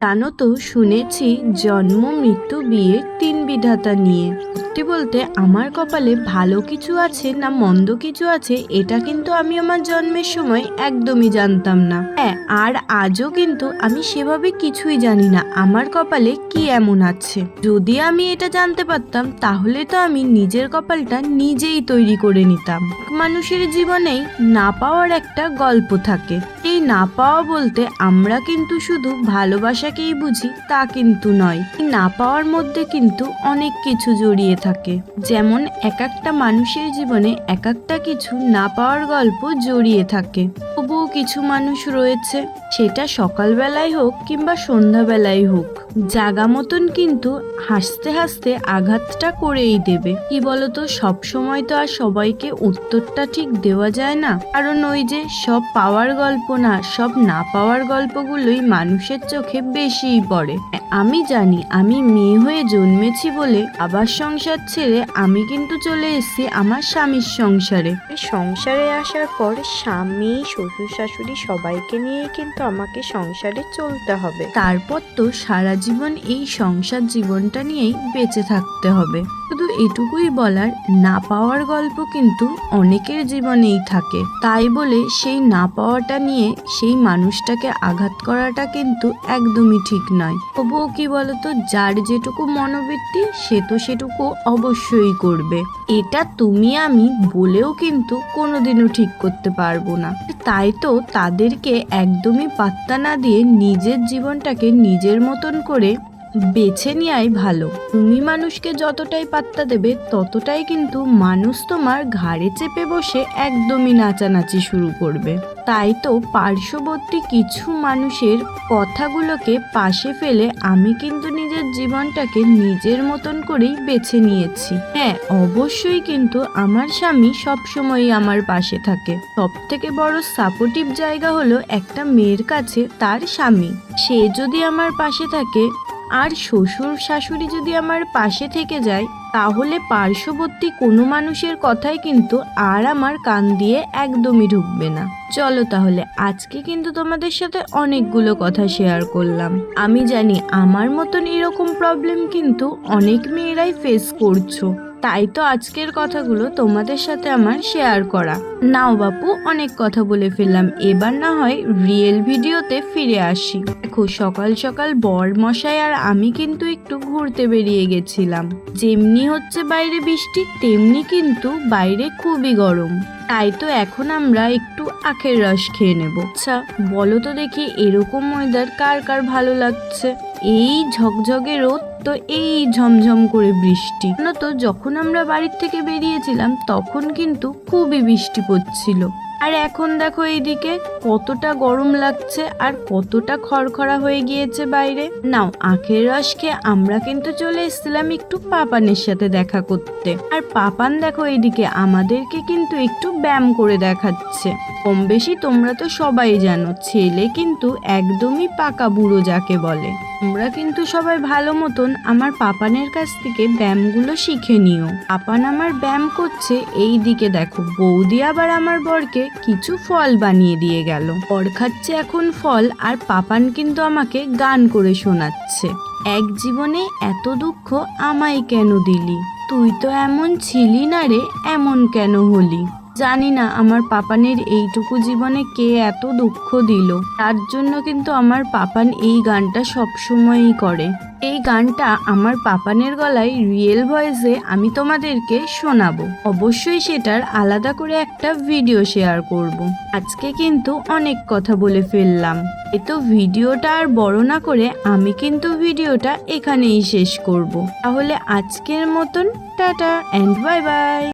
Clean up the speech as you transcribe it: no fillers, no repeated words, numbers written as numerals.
জানো তো, শুনেছি জন্ম মৃত্যু বিয়ে তিন বিধাতা নিয়ে। সত্যি বলতে আমার কপালে ভালো কিছু আছে না মন্দ কিছু আছে এটা কিন্তু আমি আমার জন্মের সময় একদমই জানতাম না। হ্যাঁ, আর আজও কিন্তু আমি সেভাবে কিছুই জানি না আমার কপালে কি এমন আছে। যদি আমি এটা জানতে পারতাম তাহলে তো আমি নিজের কপালটা নিজেই তৈরি করে নিতাম। মানুষের জীবনেই না পাওয়ার একটা গল্প থাকে। এই না পাওয়া বলতে আমরা কিন্তু শুধু ভালোবাসাকেই বুঝি তা কিন্তু নয়। এই না পাওয়ার মধ্যে কিন্তু অনেক কিছু জড়িয়ে থাকে। যেমন এক একটা মানুষের জীবনে এক একটা কিছু না পাওয়ার গল্প জড়িয়ে থাকে। তবুও কিছু মানুষ রয়েছে, সেটা সকালবেলায় হোক কিংবা সন্ধ্যাবেলায় হোক, জাগা মতন কিন্তু হাসতে হাসতে আঘাতটা করেই দেবে। কি বলতো, সব সময় তো আর সবাইকে উত্তরটা ঠিক দেওয়া যায় না। কারণ ওই যে সব পাওয়ার গল্প না, সব না পাওয়ার গল্পগুলোই মানুষের চোখে বেশিই পড়ে। আমি জানি আমি মেয়ে হয়ে জন্মেছি বলে আবার সংসার ছেড়ে আমি কিন্তু চলে এসেছি আমার স্বামীর সংসারে। সংসারে আসার পর স্বামী, শ্বশুর শাশুড়ি সবাইকে নিয়ে কিন্তু আমাকে সংসারে চলতে হবে। তারপর তো সারা জীবন এই সংসার জীবনটা নিয়েই বেঁচে থাকতে হবে। শুধু এটুকুই বলার, না পাওয়ার গল্প কিন্তু অনেকের জীবনেই থাকে। তাই বলে সেই না পাওয়াটা নিয়ে সেই মানুষটাকে আঘাত করাটা কিন্তু একদমই ঠিক নয়। তবুও কি বলতো, যার যেটুকু মনোবৃত্তি সে তো সেটুকু অবশ্যই করবে। এটা তুমি আমি বলেও কিন্তু কোনোদিনও ঠিক করতে পারবো না। তাই তো তাদেরকে একদমই পাত্তা না দিয়ে নিজের জীবনটাকে নিজের মতন করে বেছে নেওয়াই ভালো। তুমি মানুষকে যতটাই পাত্তা দেবে ততটাই কিন্তু মানুষ তোমার ঘাড়ে চেপে বসে একদমই নাচানাচি শুরু করবে। তাই তো পার্শ্ববর্তী কিছু মানুষের কথাগুলোকে পাশে ফেলে আমি কিন্তু নিজের জীবনটাকে নিজের মতন করেই বেছে নিয়েছি। হ্যাঁ, অবশ্যই কিন্তু আমার স্বামী সবসময়ই আমার পাশে থাকে। সব থেকে বড় সাপোর্টিভ জায়গা হলো একটা মেয়ের কাছে তার স্বামী। সে যদি আমার পাশে থাকে আর শ্বশুর শাশুড়ি যদি আমার পাশে থেকে যায়, তাহলে পার্শ্ববর্তী কোনো মানুষের কথাই কিন্তু আর আমার কান দিয়ে একদমই ঢুকবে না। চলো তাহলে, আজকে কিন্তু তোমাদের সাথে অনেকগুলো কথা শেয়ার করলাম। আমি জানি আমার মতন এরকম প্রবলেম কিন্তু অনেক মেয়েরাই ফেস করছো। তাই তো আজকের কথাগুলো তোমাদের সাথে আমার শেয়ার করা। নাও বাপু, অনেক কথা বলে ফেললাম, এবার না হয় রিয়েল ভিডিওতে ফিরে আসি। দেখো, সকাল সকাল বর মশাই আর আমি কিন্তু একটু ঘুরতে বেরিয়ে গেছিলাম। যেমনি হচ্ছে বাইরে বৃষ্টি, তেমনি কিন্তু বাইরে খুবই গরম। তাই তো এখন আমরা একটু আখের রস খেয়ে নেব। আচ্ছা বলো তো দেখি, এরকম ওয়েদার কার কার ভালো লাগছে? এই ঝকঝকে রোদ তো এই ঝমঝম করে বৃষ্টি। তো যখন আমরা বাড়ির থেকে বেরিয়েছিলাম তখন কিন্তু খুবই বৃষ্টি পড়ছিল। আর এখন দেখো এইদিকে কতটা গরম লাগছে আর কতটা খড়খড়া হয়ে গিয়েছে বাইরে। নাও, আখের রস খেয়ে আমরা কিন্তু চলে এসেছিলাম একটু পাপানের সাথে দেখা করতে। আর পাপান দেখো এইদিকে আমাদেরকে কিন্তু একটু ব্যায়াম করে দেখাচ্ছে। কম বেশি তোমরা তো সবাই জানো, ছেলে কিন্তু একদমই পাকা বুড়ো যাকে বলে। তোমরা কিন্তু সবাই ভালো মতন আমার পাপানের কাছ থেকে ব্যায়ামগুলো শিখে নিও। পাপান আমার ব্যায়াম করছে, এই দিকে দেখো বৌদি আবার আমার বরকে কিছু ফল বানিয়ে দিয়ে গেল। বর খাচ্ছে এখন ফল আর পাপান কিন্তু আমাকে গান করে শোনাচ্ছে। এক জীবনে এত দুঃখ আমায় কেন দিলি, তুই তো এমন ছিলি না রে, এমন কেন হলি। জানি না আমার পাপানের এইটুকু জীবনে কে এত দুঃখ দিল। তার জন্য কিন্তু আমার পাপান এই গানটা সবসময়ই করে। এই গানটা আমার পাপানের গলায় রিয়েল ভয়েসে আমি তোমাদেরকে শোনাবো। অবশ্যই সেটার আলাদা করে একটা ভিডিও শেয়ার করব। আজকে কিন্তু অনেক কথা বলে ফেললাম। তো ভিডিওটা আর বড় না করে আমি কিন্তু ভিডিওটা এখানেই শেষ করব। তাহলে আজকের মতন টাটা এন্ড বাই বাই।